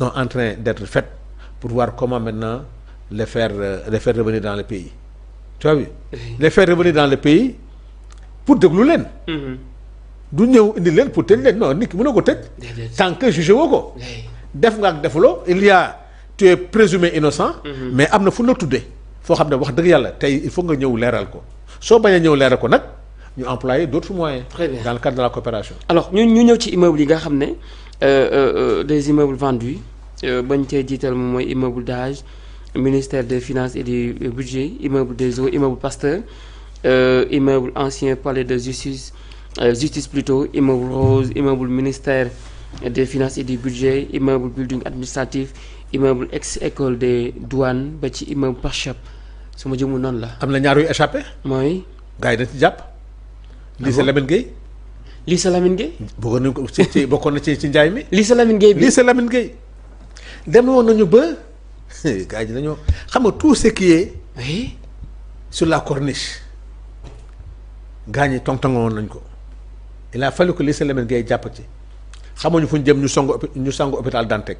sont en train d'être faites pour voir comment maintenant les faire revenir dans le pays tu vois les faire revenir dans le pays pour déglu leen. du ñëw indi leen pour tëj leen non nit ki mën na ko tëj. tant que jugé woo ko. def nga ak defuloo il y a tu es présumé innocent. mais am na fu la tuddee foo xam ne wax dëgg yàlla tey il faut nga ñëw leeral ko soo bañ a ñëw leeral ko nag ñu employer d'autres moyens. Très bien. Dans le cadre de la coopération. alors ñu ñëw ci immeubles yi nga xam ne des immeubles vendus bañ cee jiital moom mooy immeuble d'âge ministère des finances et du budget immeuble des eaux immeuble Pasteur immeuble ancien palais de justice justice plutôt immeuble Rose immeuble ministère des finances et du budget immeuble building administratif immeuble ex-école des douanes ba ci immeuble Parchap su ma jëmul noonu la. am na ñaar yu échappé. mooy. gars yi dañ ci jàpp. lycée Lamine Gueye. lycée Lamine Gueye. bëggoon nañu ko ci bokkoon na ci njaay mi. lycée Lamine Gueye bi lycée Lamine Gueye. dem woon nañu ba gars yi dañoo xam nga tout ce qui est. oui. sur la corniche. gars ñi tong-tongoon nañ ko. il a fallu que lycée Lamine Gueye jàpp ci. xamuñu fu ñu jëm ñu songu hôpital Dantec.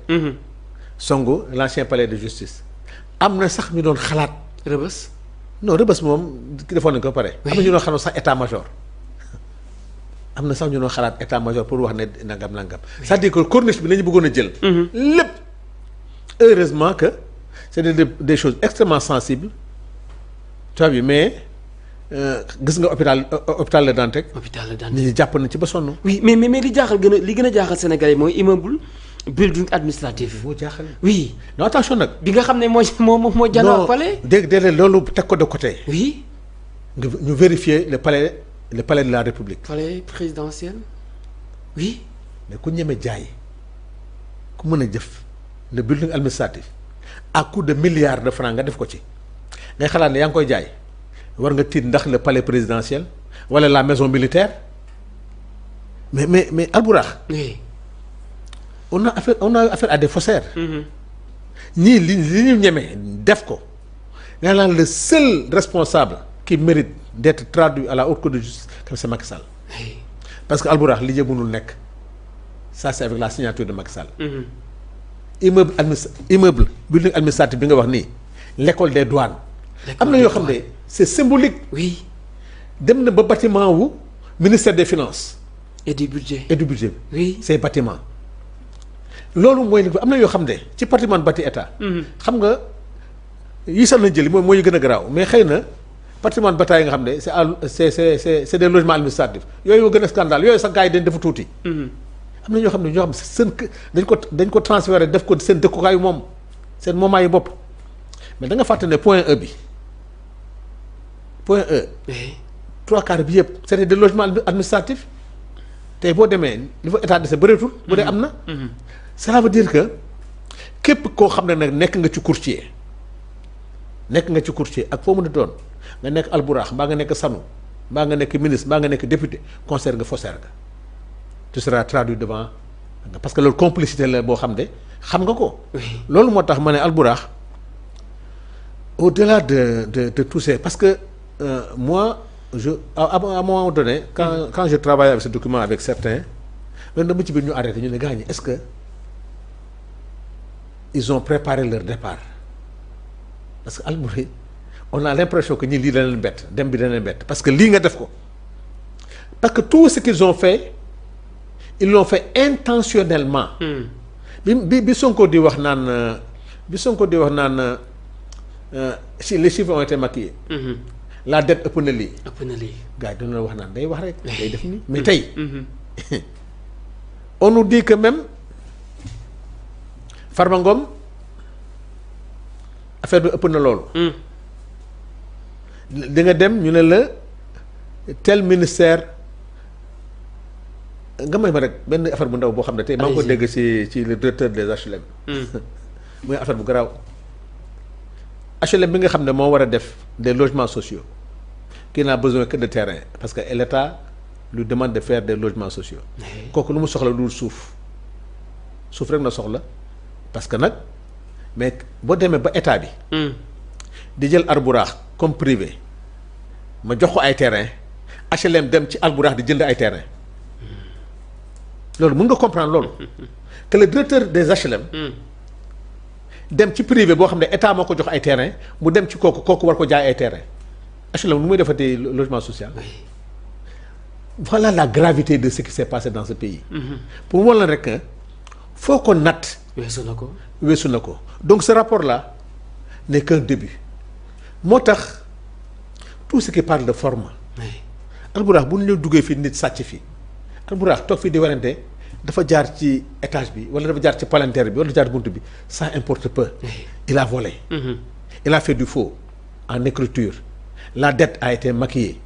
songu l'ancien palais de justice. am na sax ñu doon xalaat. Rëbës. non Rëbës moom ki defoon nañ ko pare. am na ñu doon xalaat sax état major. am na sax ñu doon xalaat état major pour wax ne nangam. c'est-à-dire que corniche bi la ñu bëggoon a jël. lépp heureusement que c'est des choses extrêmement sensibles. tu vois mais gis nga hôpital Le Dantec. hôpital Le Dantec nit ñi jàpp nañ ci ba sonn. oui mais li gën a jaaxal Sénégalais mooy immeuble building administratif. moo jaaxal. oui. non attention nag. bi nga xam ne moo janoo palais. dégg loolu teg ko de côté. oui. ñu vérifier le palais de la République. palais présidentiel. oui. mais ku ñeme jaay ku mën a jëf le building administratif à coût de milliards de francs nga def ko ci ngay xalaat ne yaa ngi koy jaay war nga tiit ndax le palais présidentiel wala la maison militaire mais Albourakh. oui. on a affaire à des faussaires. ñii li ñu ñeme def ko nga naan le seul responsable qui mérite d'être traduit à la haute cour de justice comme c'est Macky Sall. parce que Albourakh li mënul nekk ça c'est avec la signature de Macky Sall. immeuble building administratif bi nga wax nii l'école des douanes. am na yoo xam ne c'est symbolique. oui. dem na ba bâtiment wu ministère des finances. et du budget bi. oui. ces bâtiments. loolu mooy li am na yoo xam ne ci patrimoine bâti état. xam nga yi sax nañ jëli mooy yu gën a garaaw mais xëy na patrimoine bâti yi nga xam ne c'est des logements administratifs yooyu moo gën a scandale yooyu sax gars yi dañ dafa tuuti. am na ñoo xam ne seen dañ ko transféré def ko seen dëkkukaayu moom seen moomaa yu bopp mais da nga fàtte ne point E bi point E. trois quarts bi yëpp c'était des logements administratifs tey boo demee li fa état de sa bëreetul. bu dee am na. cela veut dire que képp koo xam ne nag nekk nga ci courtier ak foo mën a doon nga nekk Albourakh mbaa nga nekk Sanu mbaa nga nekk ministre mbaa nga nekk député concert nga faussaire nga tu seras traduit devant parce que loolu complicité la boo xam ne xam nga ko. loolu moo tax ma ne Albourakh au-delà de tout ça parce que moi à un moment donné quand je travaille avec ce document avec certains loolu dama ci biir ñu arrêté ñu ne gars ñi est-ce que ils ont préparé leur départ parce que Albourakh on a l'impression que ñi lii da leen bett dem bi da leen bett parce que lii nga def ko parce que tout ce qu'ils ont fait ils l'ont fait intentionnellement. bi Sonko di wax naan si les chiffres ont été maquillés. la dette ëpp na lii. gars yi dañu la wax naan day wax rek. day def nii mais tey. on nous dit que même Farba Ngom affaire bi ëpp na loolu. di nga dem ñu ne la tel ministère nga may ma rek benn affaire bu ndaw boo xam ne tey maa ngi ko dégg ci le directeur des HLM. muy affaire bu garaaw. HLM bi nga xam ne moo war a def des logements sociaux qui n'a besoin que de terrain parce que l'État lui demande de faire des logements sociaux. kooku lu mu soxla lu suuf rek na soxla parce que nag mais boo demee ba état bi. di jël Albourakh comme privé ma jox ko ay terrain HLM dem ci Albourakh di jënd ay terrain loolu mën nga comprendre loolu que le directeur des HLM. dem ci privé boo xam ne état moo ko jox ay terrain mu dem ci kooku war ko jaay ay terrain HLM nu muy defati logement social. Voilà la gravité de ce qui s'est passé dans ce pays. Pour moi la rek foo ko natt. weesu na ko donc ce rapport là n'est qu'un début moo tax tout ce qui parle de forme. Albourakh bu ñu duggee fii nit sàcc fii Albourakh toog fii di warante dafa jaar ci étage bi wala dafa jaar ci palanteer bi wala jaar bunt bi ça importe peu. Il a volé. Il a fait du faux en écriture. La dette a été maquillée.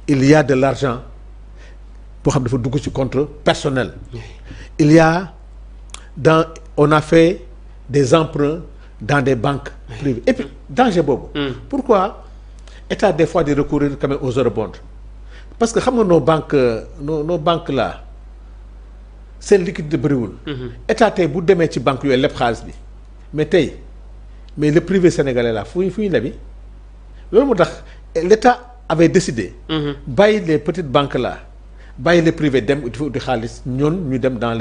Il y a de l'argent boo xam dafa dugg ci compte personnel. Il y a on a fait des emprunts dans des banques privées et puis danger boobu. Pourquoi état des fois di recourir quand même aux eurobonds parce que xam nga nos banques là seen liquidité bëriwul. état tey bu demee ci banque yooyu lépp xaalis bi mais le privé sénégalais là fu ñu lebi loolu moo tax l'état avait décidé. bàyyi les petites banques là bàyyi les privés dem di xaalis ñoon ñu dem dans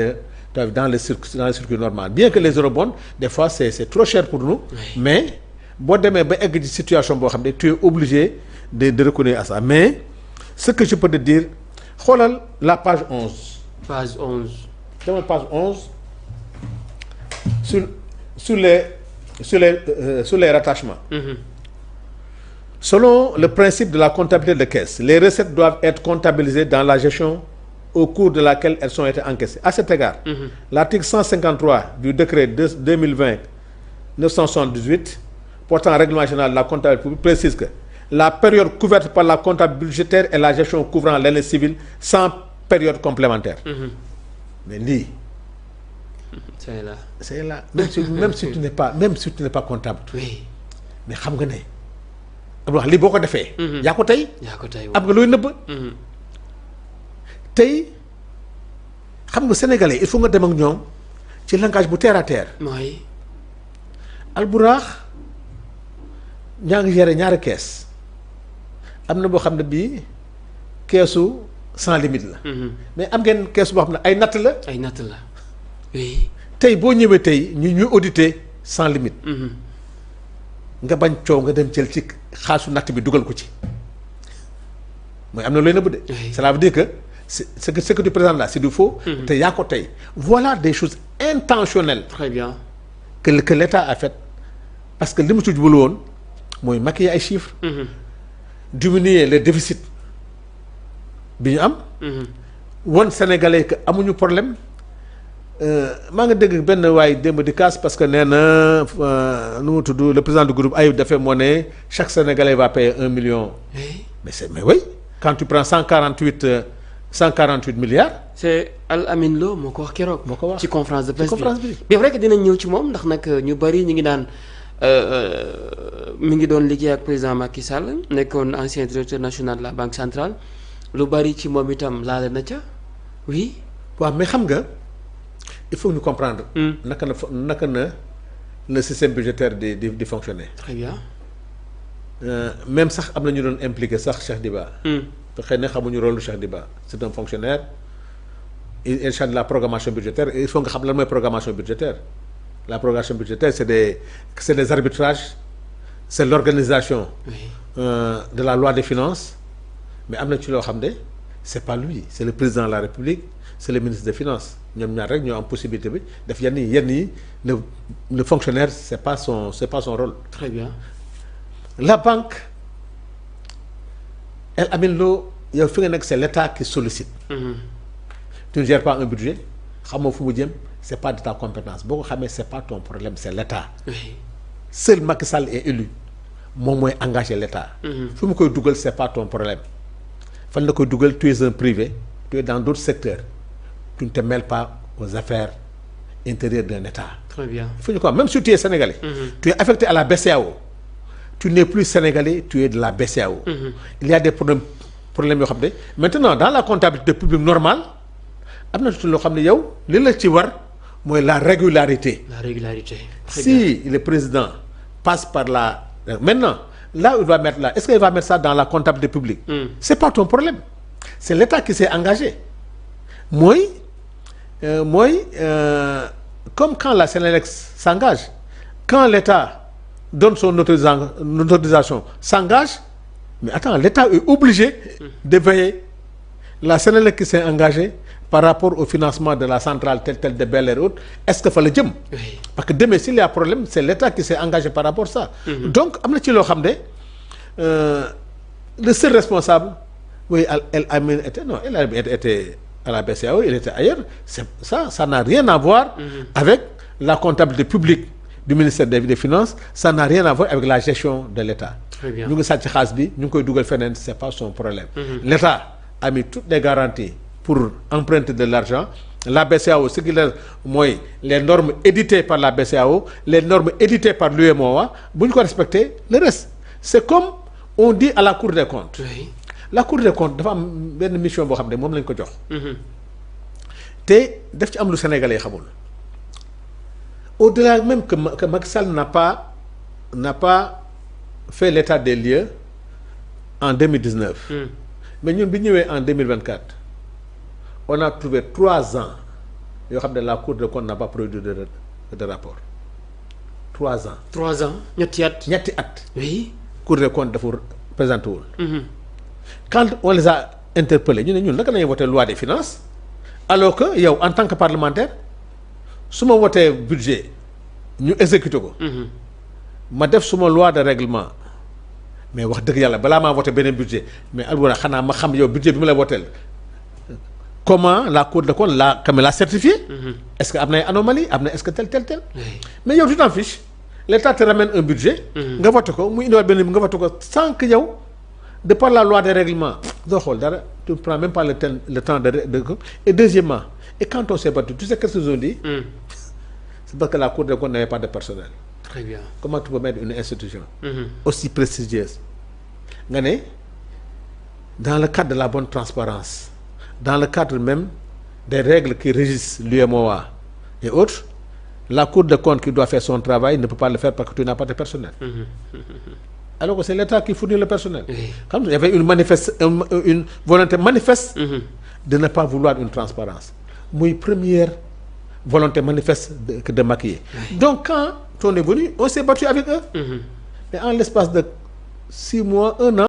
le circuit normal bien que les eurobonds des fois c'est trop cher pour nous. Mais boo demee ba egg ci situation boo xam ne tu es obligé de reconnaître à ça mais ce que je peux te dire xoolal la page 11. page 11. dama page 11 sur les rattachements. Selon le principe de la comptabilité de caisse, les recettes doivent être comptabilisées dans la gestion au cours de laquelle elles ont été encaissées. À cet égard, l'article 153 du décret 2020-978 portant règlement général de la comptabilité publique précise que la période couverte par la comptabilité budgétaire est la gestion couvrant l'année civile sans période complémentaire. Mais lii. c'est là même si tu n'es pas comptable. Oui. mais xam nga ne. wax lii boo ko defee. yaa ko tey am nga looy nëbb. tey xam nga sénégalais il faut nga dem ak ñoom ci langage bu terre à terre. mooy. Albourakh ñaa ngi gérer ñaari kees am na boo xam ne bii keesu sans limite la. mais am ngeen kees boo xam ne ay natt la. oui. tey boo ñëwee tey ñuy auditer sans limite. nga bañ coow nga dem jël ci xaalisu natt bi dugal ko ci mooy am na looy nëbb de. cela veut dire que ce que tu présentes là c'est du faux. te yaa ko tey voilà des choses intentionnelles. très bien. que l'État a fait parce que li mu ci jublu woon mooy maquiller ay chiffres. diminuer le déficit bi ñu am. won Sénégalais que amuñu problème. maa nga dégg benn waay démb di casse parce que nee na nu mu tudd le président du groupe Ayib Daffé moo ne chaque Sénégalais va payer 1 million. mais oui quand tu prends 148 milliards. c'est Al Amin Lo moo ko wax keroog. moo ko wax ci conférence de presse bi. bien vrai que dinañ ñëw ci moom ndax nag ñu bari ñu ngi daan mi ngi doon liggéey ak président Macky Sall nekkoon ancien directeur national de la banque centrale lu bari ci moom itam laale na ca oui. waaw mais xam nga. il faut ñu comprendre. naka na le système budgétaire di fonctionner. très bien. même sax am na ñu doon impliqué sax Cheikh Diba. te xëy na xamuñu rôle Cheikh Diba c'est un fonctionnaire il charge de la programmation budgétaire il faut nga xam lan mooy programmation budgétaire la programmation budgétaire c'est des arbitrages c'est l'organisation. De la loi des finances mais am na ci loo xam ne c'est pas lui c'est le président de la République c'est le ministre des Finances. ñoom ñaar rek ñoo am possibilité bi def yenn yi le fonctionnaire c'est pas son rôle. très bien. La banque El Amin Lo yow fi nga nekk c'est l'État qui sollicite. Tu ne gères pas un budget xamoo fu mu jëm c'est pas de ta compétence boo ko xamee c'est pas ton problème c'est l'État. Seul Macky Sall est élu moom mooy engager l'État. fu mu koy dugal c'est pas ton problème fan la koy dugal tu es un privé tu es dans d'autres secteurs. Tu ne te mêles pas aux affaires intérieures d'un État. Très bien. Il faut que même si tu es sénégalais, tu es affecté à la BCEAO. Tu n'es plus sénégalais, tu es de la BCEAO. Il y a des problèmes yoo xam ne maintenant dans la comptabilité publique normale am na loo xam ne yow li la ci war mooy la régularité. Si le président passe par la maintenant là où il va mettre là est-ce qu'il va mettre ça dans la comptabilité publique? C'est pas ton problème. C'est l'État qui s'est engagé. Comme quand la Sénélec s'engage quand l'État donne son autorisation, s'engage, mais attends, l'État est obligé de veiller. La Sénélec qui s'est engagée par rapport au financement de la centrale telle de Bel Air et autres, est-ce que fa la jëm? Parce que demain s'il y a problème, c'est l'État qui s'est engagé par rapport à ça. Donc am na ci loo xam ne le seul responsable, oui, elle a été non, elle a été à la BCEAO, il était ailleurs. C'est ça n'a rien à voir avec la comptabilité publique du ministère des Finances, ça n'a rien à voir avec la gestion de l'État. Très bien. ñu ngi sàcc xaalis bi ñu ngi koy dugal feneen, c'est pas son problème. L'État a mis toutes les garanties pour emprunter de l'argent. La BCEAO, ce qui est mooy les normes éditées par la BCEAO, les normes éditées par l'UEMOA, bu ñu ko respecter, le reste c'est comme on dit à la Cour des comptes. Oui. La Cour des comptes dafa am benn mission boo xam ne moom lañ ko jox. te daf ci am lu Sénégalais yi xamul. Au-delà même que Macky Sall n'a pas fait l'état des lieux en 2019. Mais ñun bi ñëwee en 2024 on a trouvé 3 ans yoo xam ne la Cour des comptes n'a pas produit de rapport. 3 ans. 3 ans ñetti at. ñetti at. oui. Cour des comptes dafa présenté wul. Quand on les a interpellés ñu ne ñun naka la ñuy voté loi des finances alors que yow en tant que parlementaire su ma wotee budget ñu exécuté ko. ma def suma loi de règlement mais wax dëgg yàlla balaa maa voté beneen budget mais alwara xanaa ma xam yow budget bi ma la woteel comment la Cour des comptes l'a certifié. Est-ce que am na ay anomalie am na est-ce que tel. Oui. Mais yow tu t'en fiches l'État te ramène un budget. nga voté ko mu indiwaat beneen bi nga voté ko sans que yow de par la loi des règlements doo xool dara tu ne prends même pas le temps de et deuxièmement et quand on s'est battu tu sais qu'est-ce qu'ils ont dit. C'est parce que la Cour des comptes n'avait pas de personnel. Très bien. Comment tu peux mettre une institution aussi prestigieuse nga ne dans le cadre de la bonne transparence dans le cadre même des règles qui régissent l'UEMOA et autres, la Cour des comptes qui doit faire son travail ne peut pas le faire parce que tu n'as pas de personnel. Alors que c'est l'État qui fournit le personnel. Comme il y avait une volonté manifeste de ne pas vouloir une transparence. Muy première volonté manifeste de maquiller. Donc quand on est venu, on s'est battu avec eux. Mais en l'espace de 6 mois, 1 an,